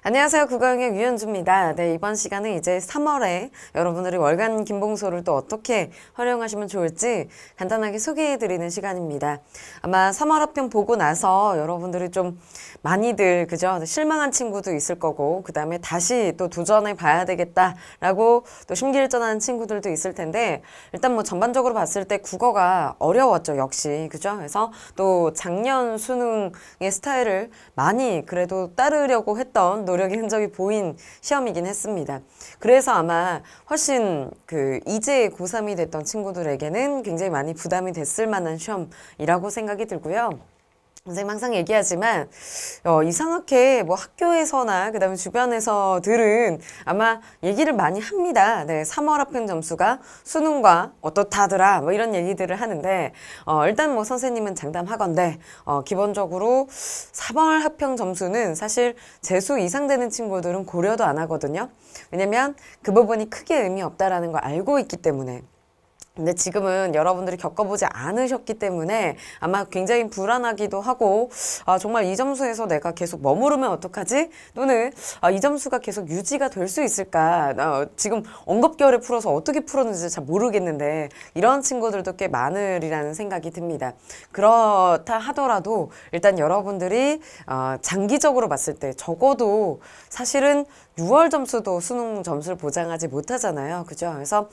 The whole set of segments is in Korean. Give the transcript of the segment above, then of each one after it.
안녕하세요. 국어영의 유현주입니다. 네, 이번 시간은 이제 3월에 여러분들이 월간 김봉소를 또 어떻게 활용하시면 좋을지 간단하게 소개해드리는 시간입니다. 아마 3월 합평 보고 나서 여러분들이 좀 많이들 그죠? 실망한 친구도 있을 거고 그 다음에 다시 또 도전해 봐야 되겠다라고 또 심기일전하는 친구들도 있을 텐데 일단 뭐 전반적으로 봤을 때 국어가 어려웠죠. 역시 그죠? 그래서 또 작년 수능의 스타일을 많이 그래도 따르려고 했던 노력의 흔적이 보인 시험이긴 했습니다. 그래서 아마 훨씬 이제 고3이 됐던 친구들에게는 굉장히 많이 부담이 됐을 만한 시험이라고 생각이 들고요. 선생님 항상 얘기하지만 이상하게 뭐 학교에서나 그다음에 주변에서 들은 아마 얘기를 많이 합니다. 네, 3월 합평 점수가 수능과 어떻다더라 뭐 이런 얘기들을 하는데 일단 뭐 선생님은 장담하건대 기본적으로 3월 합평 점수는 사실 재수 이상 되는 친구들은 고려도 안 하거든요. 왜냐면 그 부분이 크게 의미 없다라는 걸 알고 있기 때문에. 근데 지금은 여러분들이 겪어보지 않으셨기 때문에 아마 굉장히 불안하기도 하고 정말 이 점수에서 내가 계속 머무르면 어떡하지? 또는 이 점수가 계속 유지가 될 수 있을까? 지금 엉겁결에 풀어서 어떻게 풀었는지 잘 모르겠는데 이런 친구들도 꽤 많으리라는 생각이 듭니다. 그렇다 하더라도 일단 여러분들이 장기적으로 봤을 때 적어도 사실은 6월 점수도 수능 점수를 보장하지 못하잖아요. 그죠? 그래서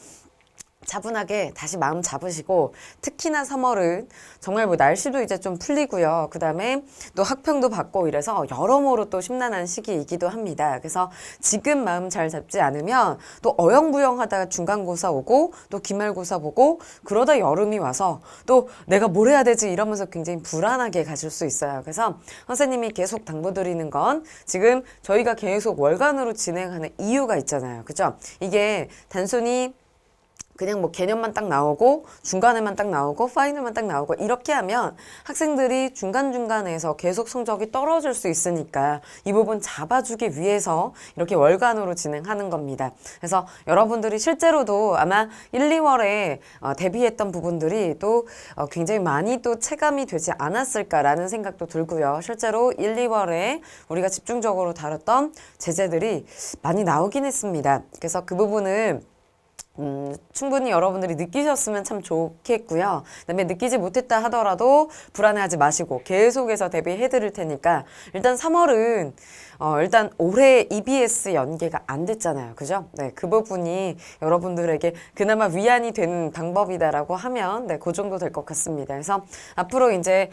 차분하게 다시 마음 잡으시고 특히나 3월은 정말 뭐 날씨도 이제 좀 풀리고요. 그 다음에 또 학평도 받고 이래서 여러모로 또 심란한 시기이기도 합니다. 그래서 지금 마음 잘 잡지 않으면 또 어영부영 하다가 중간고사 오고 또 기말고사 보고 그러다 여름이 와서 또 내가 뭘 해야 되지 이러면서 굉장히 불안하게 가실 수 있어요. 그래서 선생님이 계속 당부드리는 건 지금 저희가 계속 월간으로 진행하는 이유가 있잖아요. 그죠? 이게 단순히 그냥 뭐 개념만 딱 나오고 중간에만 딱 나오고 파이널만 딱 나오고 이렇게 하면 학생들이 중간중간에서 계속 성적이 떨어질 수 있으니까 이 부분 잡아주기 위해서 이렇게 월간으로 진행하는 겁니다. 그래서 여러분들이 실제로도 아마 1, 2월에 대비했던 부분들이 또 굉장히 많이 또 체감이 되지 않았을까라는 생각도 들고요. 실제로 1, 2월에 우리가 집중적으로 다뤘던 제재들이 많이 나오긴 했습니다. 그래서 그 부분을 충분히 여러분들이 느끼셨으면 참 좋겠고요. 그다음에 느끼지 못했다 하더라도 불안해하지 마시고 계속해서 대비해 드릴 테니까 일단 3월은 일단 올해 EBS 연계가 안 됐잖아요. 그죠? 네, 그 부분이 여러분들에게 그나마 위안이 되는 방법이다라고 하면 네, 그 정도 될 것 같습니다. 그래서 앞으로 이제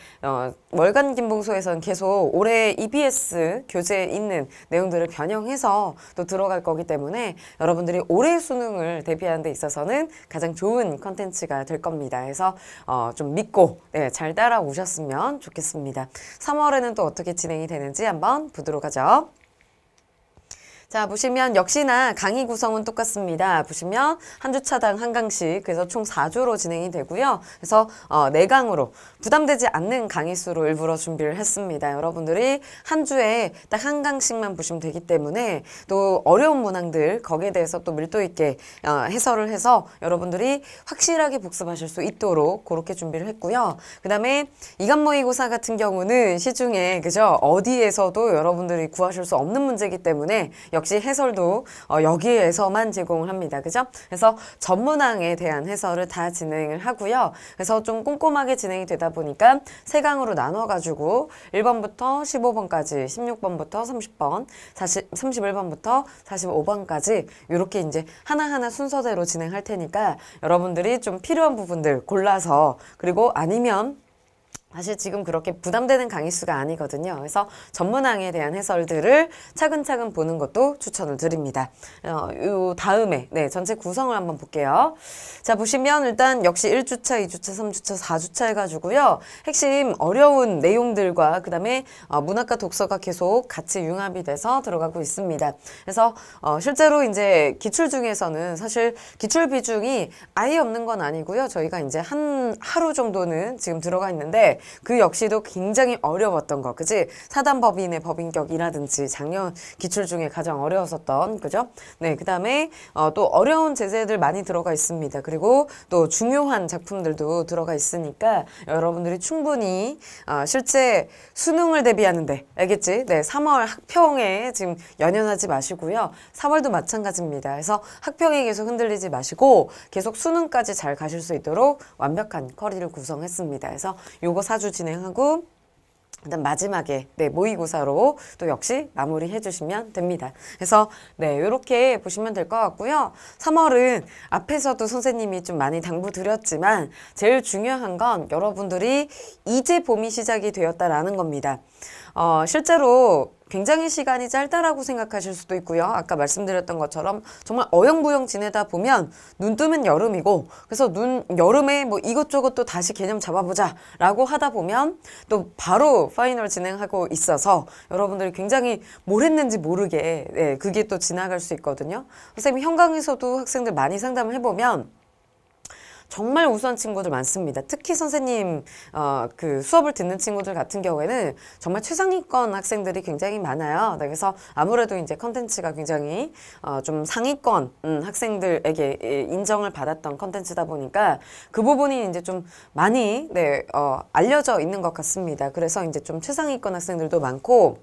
월간 김봉소에서는 계속 올해 EBS 교재에 있는 내용들을 변형해서 또 들어갈 거기 때문에 여러분들이 올해 수능을 대비하는 데 있어서는 가장 좋은 컨텐츠가 될 겁니다. 그래서 좀 믿고 네, 잘 따라오셨으면 좋겠습니다. 3월에는 또 어떻게 진행이 되는지 한번 보도록 하죠. 자, 보시면 역시나 강의 구성은 똑같습니다. 보시면 한 주차당 한 강씩, 그래서 총 4주로 진행이 되고요. 그래서 4강으로 부담되지 않는 강의 수로 일부러 준비를 했습니다. 여러분들이 한 주에 딱 한 강씩만 보시면 되기 때문에 또 어려운 문항들 거기에 대해서 또 밀도 있게 해설을 해서 여러분들이 확실하게 복습하실 수 있도록 그렇게 준비를 했고요. 그 다음에 이간모의고사 같은 경우는 시중에 그죠? 어디에서도 여러분들이 구하실 수 없는 문제이기 때문에 역시 해설도 여기에서만 제공을 합니다. 그죠? 그래서 전문항에 대한 해설을 다 진행을 하고요. 그래서 좀 꼼꼼하게 진행이 되다 보니까 3강으로 나눠가지고 1번부터 15번까지, 16번부터 30번, 31번부터 45번까지 이렇게 이제 하나하나 순서대로 진행할 테니까 여러분들이 좀 필요한 부분들 골라서 그리고 아니면 사실 지금 그렇게 부담되는 강의 수가 아니거든요. 그래서 전문항에 대한 해설들을 차근차근 보는 것도 추천을 드립니다. 요 다음에 네, 전체 구성을 한번 볼게요. 자, 보시면 일단 역시 1주차, 2주차, 3주차, 4주차 해가지고요. 핵심 어려운 내용들과 그 다음에 문학과 독서가 계속 같이 융합이 돼서 들어가고 있습니다. 그래서 실제로 이제 기출 중에서는 사실 기출 비중이 아예 없는 건 아니고요. 저희가 이제 한 하루 정도는 지금 들어가 있는데 그 역시도 굉장히 어려웠던 거, 그지? 사단법인의 법인격이라든지 작년 기출 중에 가장 어려웠었던, 그죠? 네, 그 다음에 또 어려운 제재들 많이 들어가 있습니다. 그리고 또 중요한 작품들도 들어가 있으니까 여러분들이 충분히 실제 수능을 대비하는데, 알겠지? 네, 3월 학평에 지금 연연하지 마시고요. 4월도 마찬가지입니다. 그래서 학평에 계속 흔들리지 마시고 계속 수능까지 잘 가실 수 있도록 완벽한 커리를 구성했습니다. 그래서 요거 4주 진행하고 일단 마지막에 네, 모의고사로 또 역시 마무리해 주시면 됩니다. 그래서 네, 이렇게 보시면 될 것 같고요. 3월은 앞에서도 선생님이 좀 많이 당부드렸지만 제일 중요한 건 여러분들이 이제 봄이 시작이 되었다라는 겁니다. 실제로 굉장히 시간이 짧다라고 생각하실 수도 있고요. 아까 말씀드렸던 것처럼 정말 어영부영 지내다 보면 눈 뜨면 여름이고, 그래서 여름에 뭐 이것저것 또 다시 개념 잡아보자 라고 하다 보면 또 바로 파이널 진행하고 있어서 여러분들이 굉장히 뭘 했는지 모르게 네, 그게 또 지나갈 수 있거든요. 선생님 현강에서도 학생들 많이 상담을 해보면 정말 우수한 친구들 많습니다. 특히 선생님 그 수업을 듣는 친구들 같은 경우에는 정말 최상위권 학생들이 굉장히 많아요. 네, 그래서 아무래도 이제 컨텐츠가 굉장히 좀 상위권 학생들에게 인정을 받았던 컨텐츠다 보니까 그 부분이 이제 좀 많이 네, 알려져 있는 것 같습니다. 그래서 이제 좀 최상위권 학생들도 많고,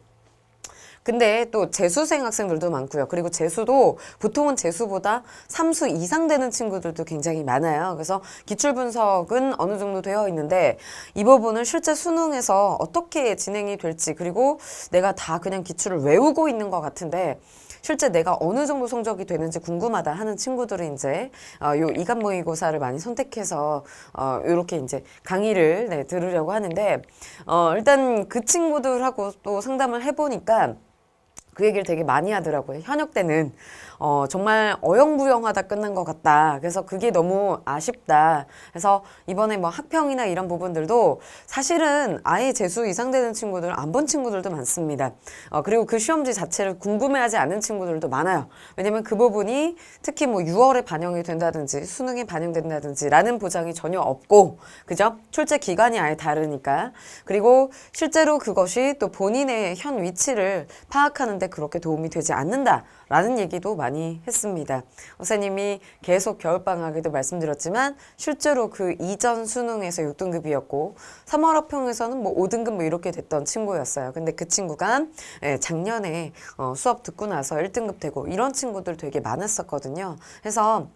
근데 또 재수생 학생들도 많고요. 그리고 재수도 보통은 재수보다 3수 이상 되는 친구들도 굉장히 많아요. 그래서 기출 분석은 어느 정도 되어 있는데 이 부분을 실제 수능에서 어떻게 진행이 될지, 그리고 내가 다 그냥 기출을 외우고 있는 것 같은데 실제 내가 어느 정도 성적이 되는지 궁금하다 하는 친구들은 이제 요 이간 모의고사를 많이 선택해서 요렇게 이제 강의를 네, 들으려고 하는데 일단 그 친구들하고 또 상담을 해보니까 그 얘기를 되게 많이 하더라고요. 현역 때는 정말 어영부영하다 끝난 것 같다. 그래서 그게 너무 아쉽다. 그래서 이번에 뭐 학평이나 이런 부분들도 사실은 아예 재수 이상 되는 친구들 안 본 친구들도 많습니다. 그리고 그 시험지 자체를 궁금해하지 않은 친구들도 많아요. 왜냐면 그 부분이 특히 뭐 6월에 반영이 된다든지 수능에 반영된다든지 라는 보장이 전혀 없고, 그죠? 출제 기간이 아예 다르니까. 그리고 실제로 그것이 또 본인의 현 위치를 파악하는데 그렇게 도움이 되지 않는다라는 얘기도 많이 했습니다. 선생님이 계속 겨울방학에도 말씀드렸지만 실제로 그 이전 수능에서 6등급이었고 3월 합평에서는 뭐 5등급 뭐 이렇게 됐던 친구였어요. 근데 그 친구가 작년에 수업 듣고 나서 1등급 되고 이런 친구들 되게 많았었거든요. 그래서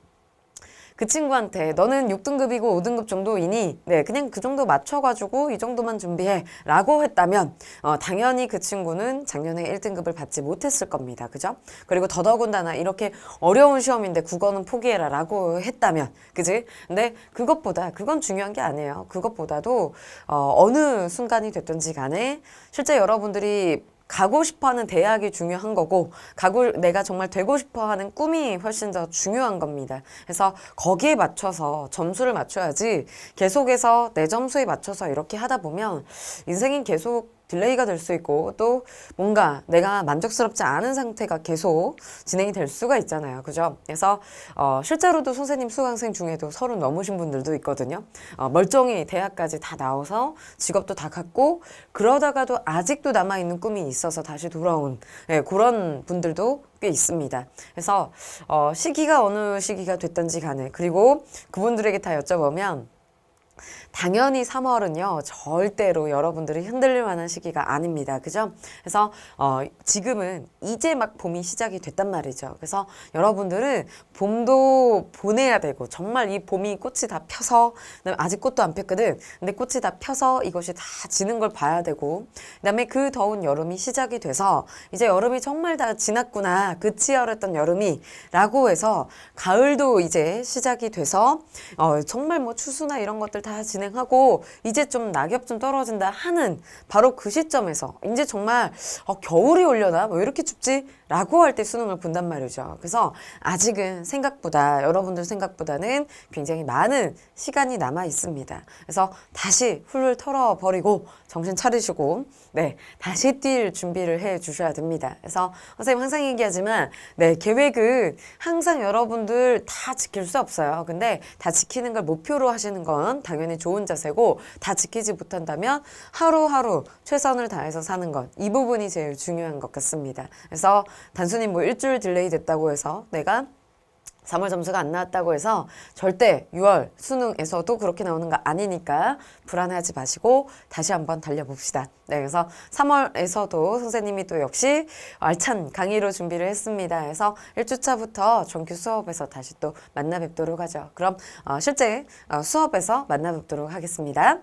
그 친구한테 너는 6등급이고 5등급 정도이니 네 그냥 그 정도 맞춰가지고 이 정도만 준비해 라고 했다면 당연히 그 친구는 작년에 1등급을 받지 못했을 겁니다. 그죠? 그리고 더더군다나 이렇게 어려운 시험인데 국어는 포기해라 라고 했다면, 그지? 근데 그건 중요한 게 아니에요. 그것보다도 어느 순간이 됐든지 간에 실제 여러분들이 가고 싶어하는 대학이 중요한 거고 내가 정말 되고 싶어하는 꿈이 훨씬 더 중요한 겁니다. 그래서 거기에 맞춰서 점수를 맞춰야지 계속해서 내 점수에 맞춰서 이렇게 하다 보면 인생이 계속 딜레이가 될 수 있고 또 뭔가 내가 만족스럽지 않은 상태가 계속 진행이 될 수가 있잖아요. 그죠? 그래서 실제로도 선생님 수강생 중에도 30 넘으신 분들도 있거든요. 멀쩡히 대학까지 다 나와서 직업도 다 갖고 그러다가도 아직도 남아있는 꿈이 있어서 다시 돌아온 그런 분들도 꽤 있습니다. 그래서 시기가 어느 시기가 됐든지 간에, 그리고 그분들에게 다 여쭤보면 당연히 3월은요 절대로 여러분들이 흔들릴 만한 시기가 아닙니다. 그죠? 그래서 지금은 이제 막 봄이 시작이 됐단 말이죠. 그래서 여러분들은 봄도 보내야 되고 정말 이 봄이 꽃이 다 펴서, 그다음에 아직 꽃도 안 폈거든. 근데 꽃이 다 펴서 이것이 다 지는 걸 봐야 되고, 그다음에 그 더운 여름이 시작이 돼서 이제 여름이 정말 다 지났구나, 그 치열했던 여름이 라고 해서 가을도 이제 시작이 돼서 정말 뭐 추수나 이런 것들 다 진행하고 이제 좀 낙엽 좀 떨어진다 하는 바로 그 시점에서 이제 정말 겨울이 오려나 뭐 이렇게 춥지 라고 할 때 수능을 본단 말이죠. 그래서 아직은 여러분들 생각보다는 굉장히 많은 시간이 남아 있습니다. 그래서 다시 훌훌 털어버리고 정신 차리시고 네 다시 뛸 준비를 해 주셔야 됩니다. 그래서 선생님 항상 얘기하지만 네 계획은 항상 여러분들 다 지킬 수 없어요. 근데 다 지키는 걸 목표로 하시는 건 당연히 당연히 좋은 자세고 다 지키지 못한다면 하루하루 최선을 다해서 사는 것. 이 부분이 제일 중요한 것 같습니다. 그래서 단순히 뭐 일주일 딜레이 됐다고 해서 내가 3월 점수가 안 나왔다고 해서 절대 6월 수능에서도 그렇게 나오는 거 아니니까 불안해하지 마시고 다시 한번 달려봅시다. 네, 그래서 3월에서도 선생님이 또 역시 알찬 강의로 준비를 했습니다. 그래서 1주차부터 정규 수업에서 다시 또 만나 뵙도록 하죠. 그럼 실제 수업에서 만나 뵙도록 하겠습니다.